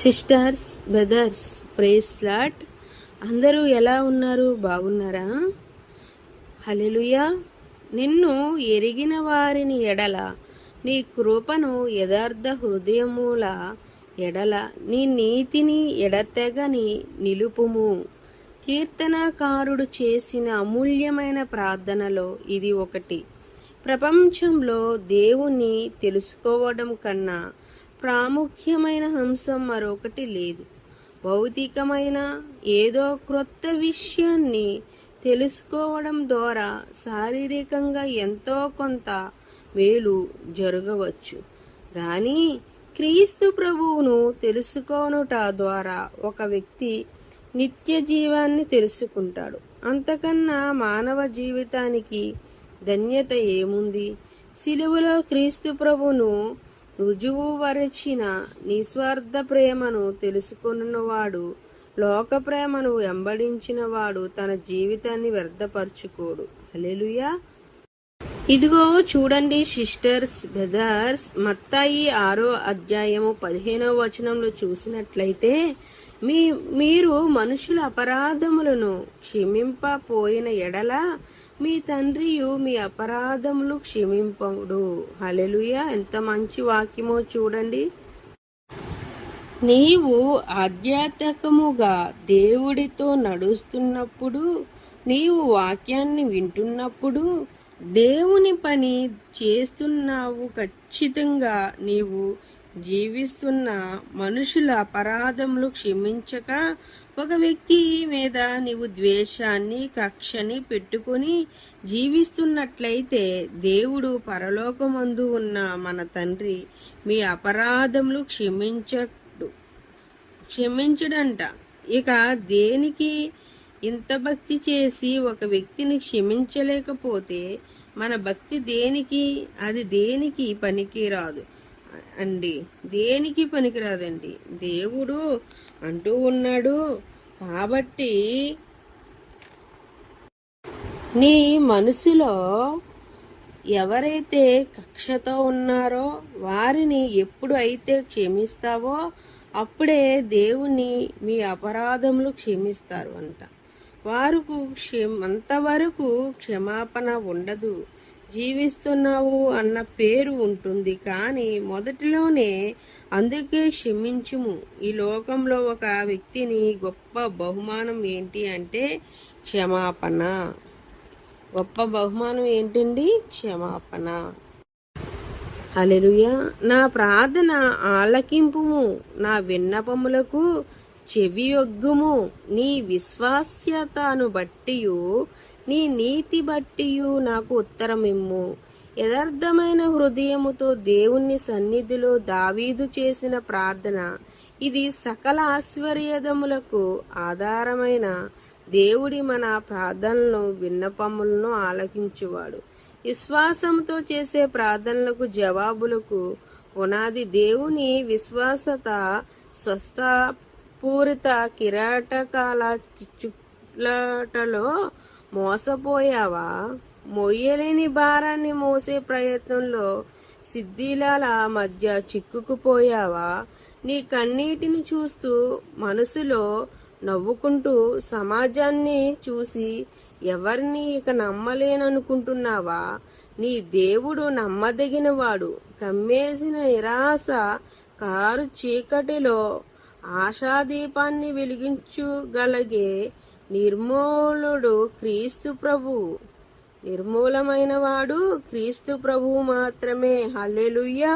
Sisters, brothers, praise lord. అందరూ ఎలా ఉన్నారు? బాగున్నారా? హల్లెలూయా. నిన్ను ఎరిగిన వారిని ఎడల నీ కృపను యథార్థ హృదయముల ఎడల నీ నీతిని ఎడతెగని నిలుపుము. కీర్తనకారుడు చేసిన అమూల్యమైన ప్రార్థనలో ఇది ఒకటి. ప్రపంచంలో దేవుణ్ణి తెలుసుకోవడం కన్నా ప్రాముఖ్యమైన అంశం మరొకటి లేదు. భౌతికమైన ఏదో క్రొత్త విషయాన్ని తెలుసుకోవడం ద్వారా శారీరకంగా ఎంతో కొంత మేలు జరగవచ్చు, కానీ క్రీస్తు ప్రభువును తెలుసుకొనుట ద్వారా ఒక వ్యక్తి నిత్య జీవాన్ని తెలుసుకుంటాడు. అంతకన్నా మానవ జీవితానికి ధన్యత ఏముంది? సిలువలో క్రీస్తు ప్రభువును రుజువుపరిచిన నిస్వార్థ ప్రేమను తెలుసుకున్నవాడు, లోక ప్రేమను వెంబడించిన వాడు తన జీవితాన్ని వ్యర్థపరచుకోడు. హల్లెలూయా. ఇదిగో చూడండి సిస్టర్స్, బ్రదర్స్, మత్తాయి 6వ అధ్యాయము 15వ వచనంలో చూసినట్లయితే, మీరు మనుషుల అపరాధములను క్షమింపపోయిన ఎడల మీ తండ్రియు మీ అపరాధములు క్షమింపడు. హల్లెలూయా. ఎంత మంచి వాక్యమో చూడండి. నీవు ఆధ్యాత్మికముగా దేవుడితో నడుస్తున్నప్పుడు, నీవు వాక్యాన్ని వింటున్నప్పుడు దేవుని పని చేస్తున్నావు. ఖచ్చితంగా నీవు జీవిస్తున్న మనుషుల అపరాధములు క్షమించక ఒక వ్యక్తి మీద నీవు ద్వేషాన్ని, కక్షని పెట్టుకుని జీవిస్తున్నట్లయితే దేవుడు పరలోకమందు ఉన్న మన తండ్రి మీ అపరాధములు క్షమించడంట. ఇక దేనికి ఇంత భక్తి చేసి ఒక వ్యక్తిని క్షమించలేకపోతే మన భక్తి దేనికి? అది దేనికి పనికిరాదు అండి, దేనికి పనికిరాదండి. దేవుడు అంటూ ఉన్నాడు కాబట్టి నీ మనసులో ఎవరైతే కక్షతో ఉన్నారో వారిని ఎప్పుడు అయితే క్షమిస్తావో అప్పుడే దేవుని మీ అపరాధములు క్షమిస్తారు అంట. అంతవరకు క్షమాపణ ఉండదు. జీవిస్తున్నావు అన్న పేరు ఉంటుంది, కానీ మొదటిలోనే అందుకే క్షమించుము. ఈ లోకంలో ఒక వ్యక్తిని గొప్ప బహుమానం ఏంటి అంటే క్షమాపణ. గొప్ప బహుమానం ఏంటండి? క్షమాపణ. హల్లెలూయా. నా ప్రార్థన ఆలకింపుము, నా విన్నపములకు చెవియొగ్గుము. నీ విశ్వాస్యతను బట్టియు నీ నీతి బట్టియు నాకు ఉత్తరమిమ్ము. యథార్థమైన హృదయముతో దేవుని సన్నిధిలో దావీదు చేసిన ప్రార్థన ఇది. సకల ఆశ్చర్యములకు ఆధారమైన దేవుడి మన ప్రార్థనలను, విన్నపములను ఆలకించువాడు. విశ్వాసంతో చేసే ప్రార్థనలకు, జవాబులకు పునాది దేవుని విశ్వాసత. స్వస్థపూరిత కిరాటకాల చుట్లాటలో మోసపోయావా? మోయలేని భారాన్ని మోసే ప్రయత్నంలో సిద్ధిలాల మధ్య చిక్కుకుపోయావా? నీ కన్నీటిని చూస్తూ మనసులో నవ్వుకుంటూ సమాజాన్ని చూసి ఎవరిని ఇక నమ్మలేననుకుంటున్నావా? నీ దేవుడు నమ్మదగినవాడు. కమ్మేసిన నిరాశ కారు చీకటిలో ఆశాదీపాన్ని వెలిగించుగలిగే నిర్మూలుడు క్రీస్తు ప్రభువు. నిర్మూలమైన వాడు క్రీస్తు ప్రభువు మాత్రమే. హల్లెలూయా.